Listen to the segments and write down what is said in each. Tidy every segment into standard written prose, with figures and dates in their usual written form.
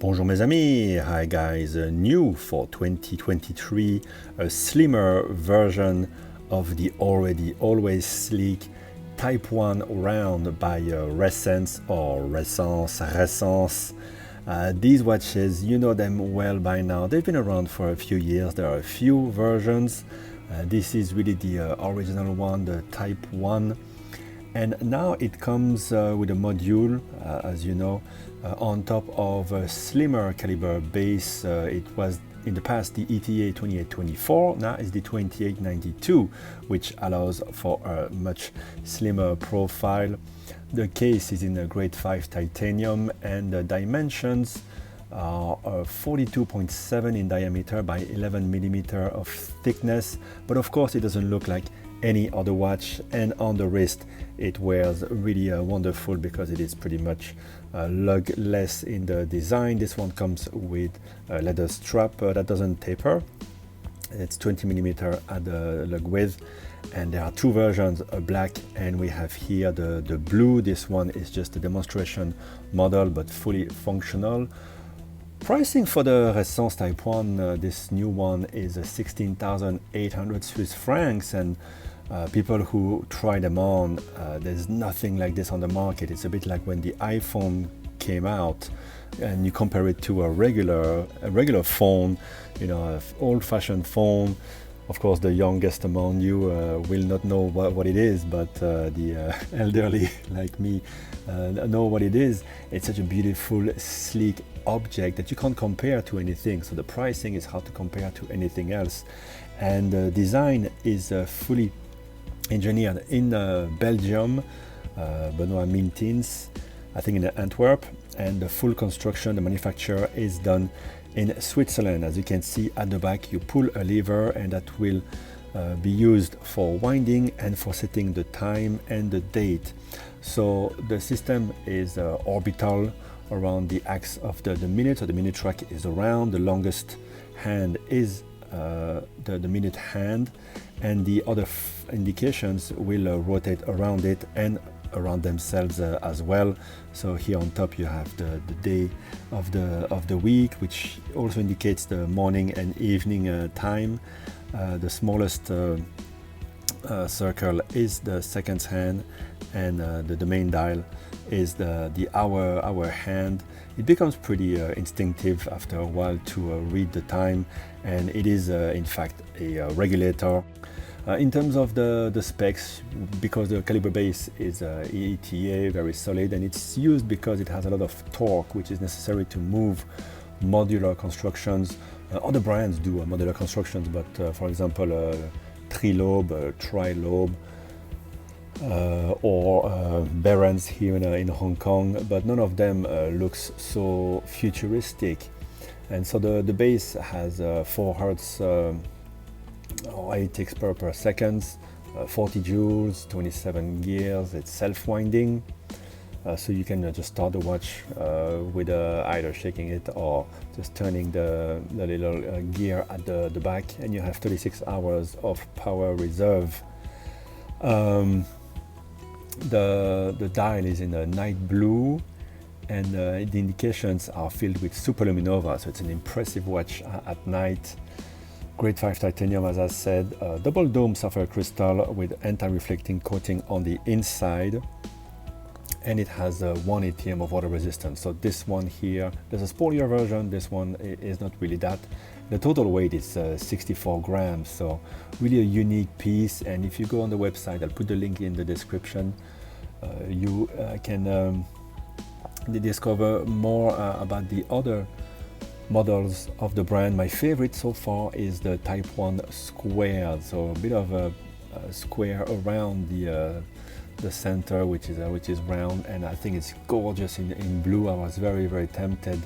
Bonjour mes amis, hi guys, new for 2023, a slimmer version of the already always sleek Type 1 round by Ressence or Ressence. These watches, you know them well by now, they've been around for a few years, there are a few versions. This is really the original one, the Type 1. And now it comes with a module, as you know, on top of a slimmer caliber base. It was in the past the ETA 2824, now it's the 2892, which allows for a much slimmer profile. The case is in a grade 5 titanium and the dimensions are 42.7 in diameter by 11 millimeter of thickness, but of course it doesn't look like any other watch, and on the wrist it wears really wonderful because it is pretty much lugless in the design. This one comes with a leather strap that doesn't taper. It's 20 millimeter at the lug width, and there are two versions, a black and we have here the blue. This one is just a demonstration model but fully functional. Pricing for the Ressence Type 1, this new one is 16,800 Swiss francs, and people who try them on, there's nothing like this on the market. It's a bit like when the iPhone came out and you compare it to a regular phone, you know, an old-fashioned phone. Of course, the youngest among you will not know what it is, but the elderly like me know what it is. It's such a beautiful, sleek object that you can't compare to anything. So the pricing is hard to compare to anything else. And the design is fully engineered in Belgium, Benoit Mintins, I think in Antwerp, and the full construction, the manufacture is done in Switzerland. As you can see at the back, you pull a lever and that will be used for winding and for setting the time and the date. So the system is orbital around the axis of the minute, so the minute track is around, the longest hand is the minute hand, and the other indications will rotate around it and around themselves as well. So here on top you have the day of the week, which also indicates the morning and evening time. The smallest circle is the seconds hand, and the main dial is the hour hand. It becomes pretty instinctive after a while to read the time, and it is in fact a regulator. In terms of the specs, because the caliber base is ETA, very solid, and it's used because it has a lot of torque, which is necessary to move modular constructions. Other brands do modular constructions, but for example, tri-lobe, tri-lobe, or Barons here in Hong Kong, but none of them looks so futuristic. And so the base has 4 hertz or 8 ticks per second, 40 joules, 27 gears. It's self-winding, so you can just start the watch with either shaking it or just turning the little gear at the back, and you have 36 hours of power reserve. The dial is in a night blue, and the indications are filled with superluminova, so it's an impressive watch at night. Grade 5 titanium, as I said, double dome sapphire crystal with anti-reflecting coating on the inside, and it has 1 ATM of water resistance. So this one here, there's a sportier version, this one is not really that. The total weight is 64 grams, so really a unique piece. And if you go on the website, I'll put the link in the description, you can discover more about the other models of the brand. My favorite so far is the Type 1 square, so a bit of a square around the center, which is round, and I think it's gorgeous in blue. I was very tempted.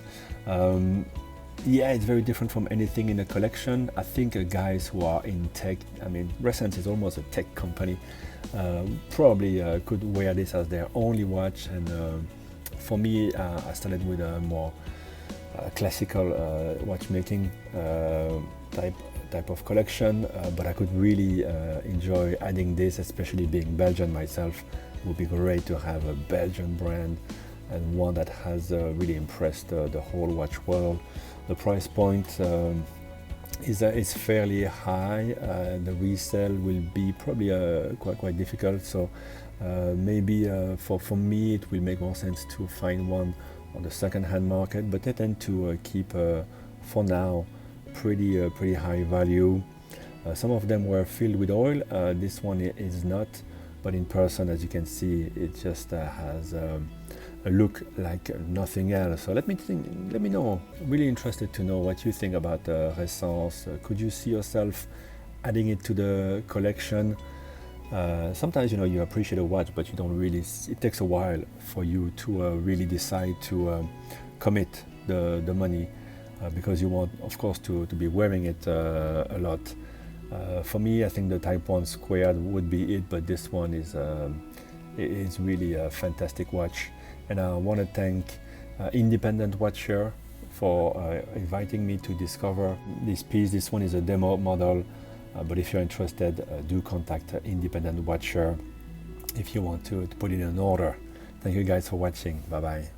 Yeah, it's very different from anything in the collection. I think guys who are in tech, I mean, Ressence is almost a tech company, probably could wear this as their only watch. And for me, I started with a more classical watchmaking type of collection, but I could really enjoy adding this, especially being Belgian myself. It would be great to have a Belgian brand and one that has really impressed the whole watch world. The price point is fairly high. The resale will be probably quite difficult, so maybe for me it will make more sense to find one on the second-hand market, but I tend to keep for now pretty high value. Some of them were filled with oil. This one is not, but in person, as you can see, it just has a look like nothing else. So let me know. Really interested to know what you think about Ressence. Could you see yourself adding it to the collection? Sometimes you appreciate a watch, but you don't really. It takes a while for you to really decide to commit the money, because you want, of course, to be wearing it a lot. For me, I think the Type 1 squared would be it, but this one is really a fantastic watch. And I want to thank Independent Watcher for inviting me to discover this piece. This one is a demo model, but if you're interested, do contact Independent Watcher if you want to put in an order. Thank you guys for watching. Bye bye.